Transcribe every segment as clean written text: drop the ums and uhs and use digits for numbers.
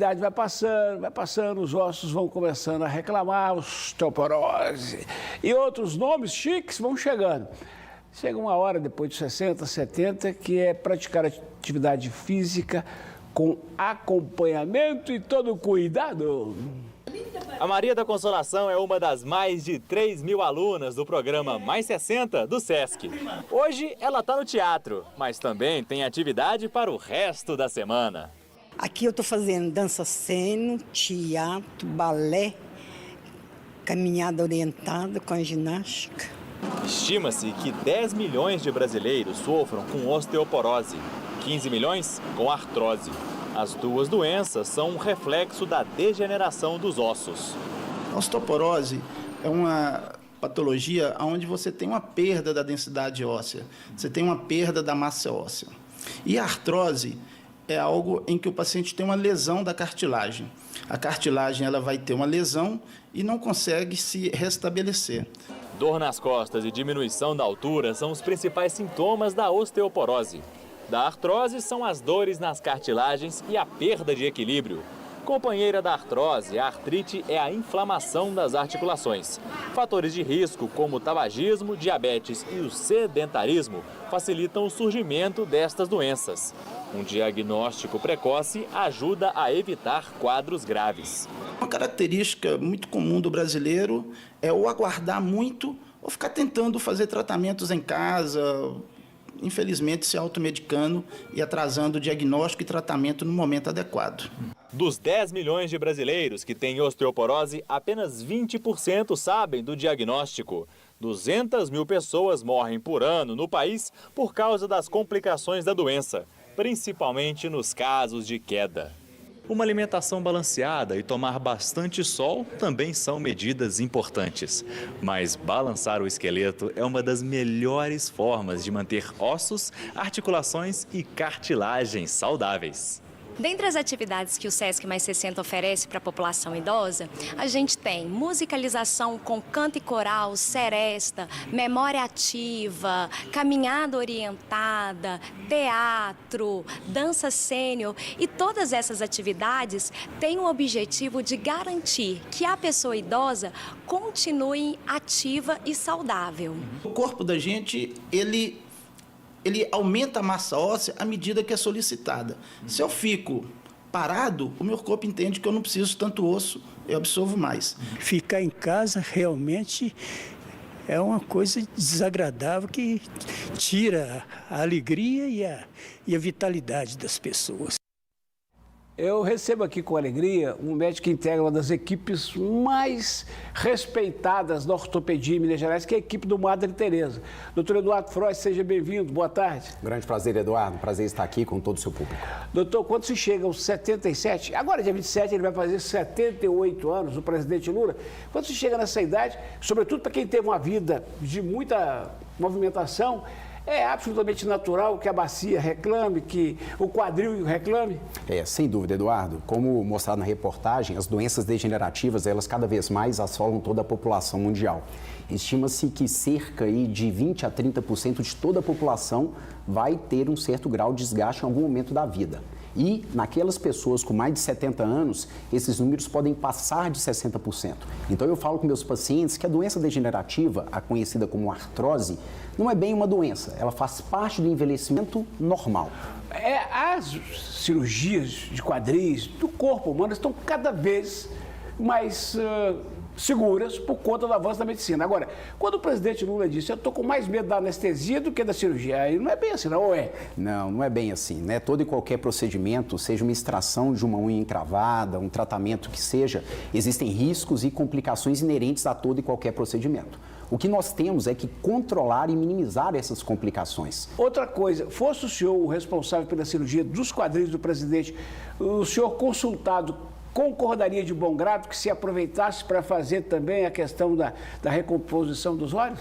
A idade vai passando, os ossos vão começando a reclamar, osteoporose e outros nomes chiques vão chegando. Chega uma hora, depois de 60, 70, que é praticar atividade física com acompanhamento e todo cuidado. A Maria da Consolação é uma das mais de 3.000 alunas do programa Mais 60 do SESC. Hoje ela está no teatro, mas também tem atividade para o resto da semana. Aqui eu estou fazendo dança cêno, teatro, balé, caminhada orientada com a ginástica. Estima-se que 10 milhões de brasileiros sofram com osteoporose, 15 milhões com artrose. As duas doenças são um reflexo da degeneração dos ossos. A osteoporose é uma patologia onde você tem uma perda da densidade óssea, você tem uma perda da massa óssea. E a artrose é algo em que o paciente tem uma lesão da cartilagem. A cartilagem ela vai ter uma lesão e não consegue se restabelecer. Dor nas costas e diminuição da altura são os principais sintomas da osteoporose. Da artrose são as dores nas cartilagens e a perda de equilíbrio. Companheira da artrose, a artrite é a inflamação das articulações. Fatores de risco como o tabagismo, diabetes e o sedentarismo facilitam o surgimento destas doenças. Um diagnóstico precoce ajuda a evitar quadros graves. Uma característica muito comum do brasileiro é ou aguardar muito ou ficar tentando fazer tratamentos em casa, infelizmente se automedicando e atrasando o diagnóstico e tratamento no momento adequado. Dos 10 milhões de brasileiros que têm osteoporose, apenas 20% sabem do diagnóstico. 200 mil pessoas morrem por ano no país por causa das complicações da doença, principalmente nos casos de queda. Uma alimentação balanceada e tomar bastante sol também são medidas importantes. Mas balançar o esqueleto é uma das melhores formas de manter ossos, articulações e cartilagens saudáveis. Dentre as atividades que o SESC Mais 60 oferece para a população idosa, a gente tem musicalização com canto e coral, seresta, memória ativa, caminhada orientada, teatro, dança sênior, e todas essas atividades têm o objetivo de garantir que a pessoa idosa continue ativa e saudável. O corpo da gente, ele aumenta a massa óssea à medida que é solicitada. Se eu fico parado, o meu corpo entende que eu não preciso tanto osso, eu absorvo mais. Ficar em casa realmente é uma coisa desagradável que tira a alegria e a vitalidade das pessoas. Eu recebo aqui com alegria um médico que integra uma das equipes mais respeitadas da ortopedia em Minas Gerais, que é a equipe do Madre Teresa. Doutor Eduardo Frois, seja bem-vindo, boa tarde. Grande prazer, Eduardo, prazer estar aqui com todo o seu público. Doutor, quando se chega aos 77, agora dia 27 ele vai fazer 78 anos, o presidente Lula, quando se chega nessa idade, sobretudo para quem teve uma vida de muita movimentação, é absolutamente natural que a bacia reclame, que o quadril reclame? Sem dúvida, Eduardo. Como mostrado na reportagem, as doenças degenerativas, elas cada vez mais assolam toda a população mundial. Estima-se que cerca de 20 a 30% de toda a população vai ter um certo grau de desgaste em algum momento da vida. E naquelas pessoas com mais de 70 anos, esses números podem passar de 60%. Então eu falo com meus pacientes que a doença degenerativa, a conhecida como artrose, não é bem uma doença, ela faz parte do envelhecimento normal. As cirurgias de quadris do corpo humano estão cada vez mais seguras por conta do avanço da medicina. Agora, quando o presidente Lula disse, eu estou com mais medo da anestesia do que da cirurgia, aí não é bem assim, não, ou é? Não, não é bem assim, né? Todo e qualquer procedimento, seja uma extração de uma unha encravada, um tratamento que seja, existem riscos e complicações inerentes a todo e qualquer procedimento. O que nós temos é que controlar e minimizar essas complicações. Outra coisa, fosse o senhor o responsável pela cirurgia dos quadris do presidente, o senhor consultado concordaria de bom grado que se aproveitasse para fazer também a questão da recomposição dos olhos?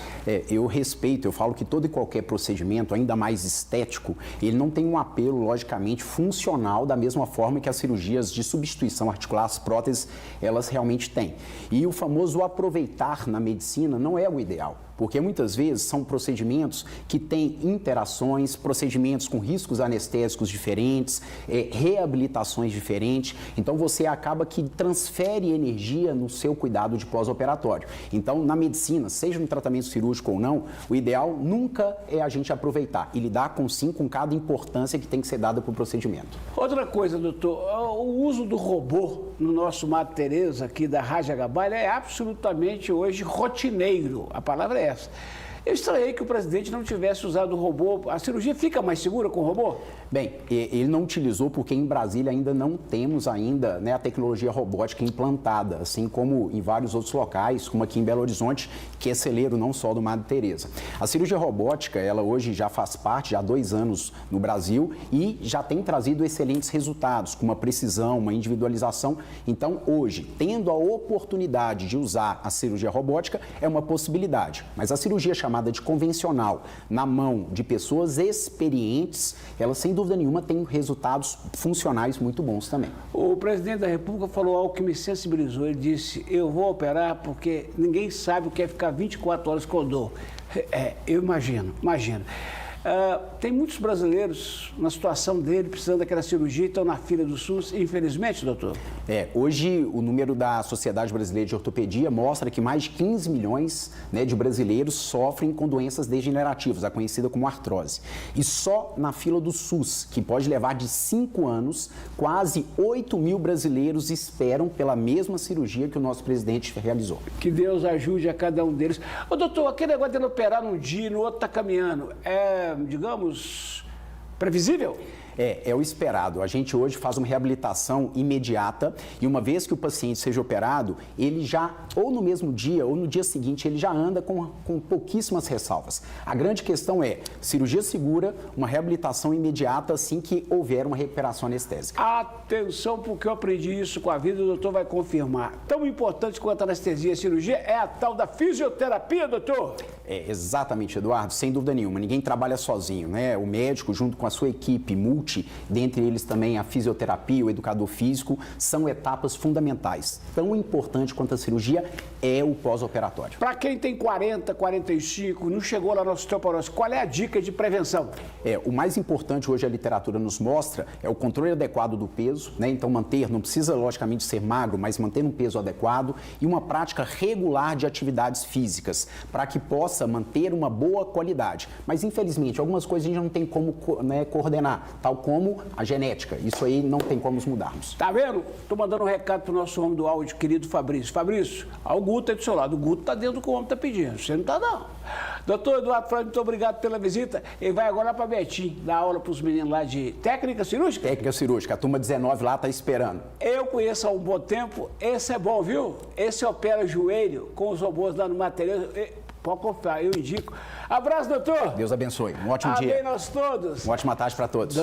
Eu respeito, eu falo que todo e qualquer procedimento, ainda mais estético, ele não tem um apelo, logicamente, funcional da mesma forma que as cirurgias de substituição articular, as próteses, elas realmente têm. E o famoso aproveitar na medicina não é o ideal. porque muitas vezes são procedimentos que têm interações, procedimentos com riscos anestésicos diferentes, reabilitações diferentes, então você acaba que transfere energia no seu cuidado de pós-operatório. Então, na medicina, seja no tratamento cirúrgico ou não, o ideal nunca é a gente aproveitar e lidar com cada importância que tem que ser dada para o procedimento. Outra coisa, doutor, o uso do robô no nosso Madre Teresa aqui da Raja Gabalha é absolutamente hoje rotineiro, a palavra é essa. Eu estranhei que o presidente não tivesse usado o robô. A cirurgia fica mais segura com o robô? Bem, ele não utilizou porque em Brasília ainda não temos ainda, né, a tecnologia robótica implantada, assim como em vários outros locais, como aqui em Belo Horizonte, que é celeiro não só do Madre Teresa. A cirurgia robótica, ela hoje já faz parte, já há 2 anos no Brasil e já tem trazido excelentes resultados, com uma precisão, uma individualização. Então, hoje, tendo a oportunidade de usar a cirurgia robótica, é uma possibilidade. Mas a cirurgia chamada de convencional, na mão de pessoas experientes, ela sem dúvida nenhuma tem resultados funcionais muito bons também. O presidente da República falou algo que me sensibilizou. Ele disse, eu vou operar porque ninguém sabe o que é ficar 24 horas com dor. Eu imagino. Tem muitos brasileiros na situação dele, precisando daquela cirurgia, estão na fila do SUS, infelizmente, doutor? Hoje o número da Sociedade Brasileira de Ortopedia mostra que mais de 15 milhões, né, de brasileiros sofrem com doenças degenerativas, a conhecida como artrose. E só na fila do SUS, que pode levar de 5 anos, quase 8 mil brasileiros esperam pela mesma cirurgia que o nosso presidente realizou. Que Deus ajude a cada um deles. Ô, doutor, aquele negócio de ele operar num dia e no outro está caminhando, digamos, previsível? É o esperado. A gente hoje faz uma reabilitação imediata e uma vez que o paciente seja operado, ele já, ou no mesmo dia ou no dia seguinte, ele já anda com pouquíssimas ressalvas. A grande questão é cirurgia segura, uma reabilitação imediata assim que houver uma recuperação anestésica. Atenção, porque eu aprendi isso com a vida, o doutor vai confirmar. Tão importante quanto a anestesia e a cirurgia é a tal da fisioterapia, doutor? Exatamente, Eduardo, sem dúvida nenhuma. Ninguém trabalha sozinho, né? O médico, junto com a sua equipe dentre eles também a fisioterapia, o educador físico, são etapas fundamentais. Tão importante quanto a cirurgia é o pós-operatório. Para quem tem 40, 45, não chegou lá na osteoporose, qual é a dica de prevenção? O mais importante hoje a literatura nos mostra é o controle adequado do peso, né? Então não precisa logicamente ser magro, mas manter um peso adequado e uma prática regular de atividades físicas, para que possa manter uma boa qualidade. Mas infelizmente algumas coisas a gente não tem como, né, coordenar, tal como a genética. Isso aí não tem como mudarmos. Tá vendo? Tô mandando um recado pro nosso homem do áudio, querido Fabrício. Fabrício, o Guto é do seu lado. O Guto tá dentro do que o homem tá pedindo. Você não tá, não. Doutor Eduardo Freud, muito obrigado pela visita. Ele vai agora lá para Betim, dar aula para os meninos lá de técnica cirúrgica? Técnica cirúrgica. A turma 19 lá tá esperando. Eu conheço há um bom tempo. Esse é bom, viu? Esse opera joelho com os robôs lá no material. Pode confiar, eu indico. Abraço, doutor. Deus abençoe. Um ótimo dia. Amém nós todos. Uma ótima tarde para todos.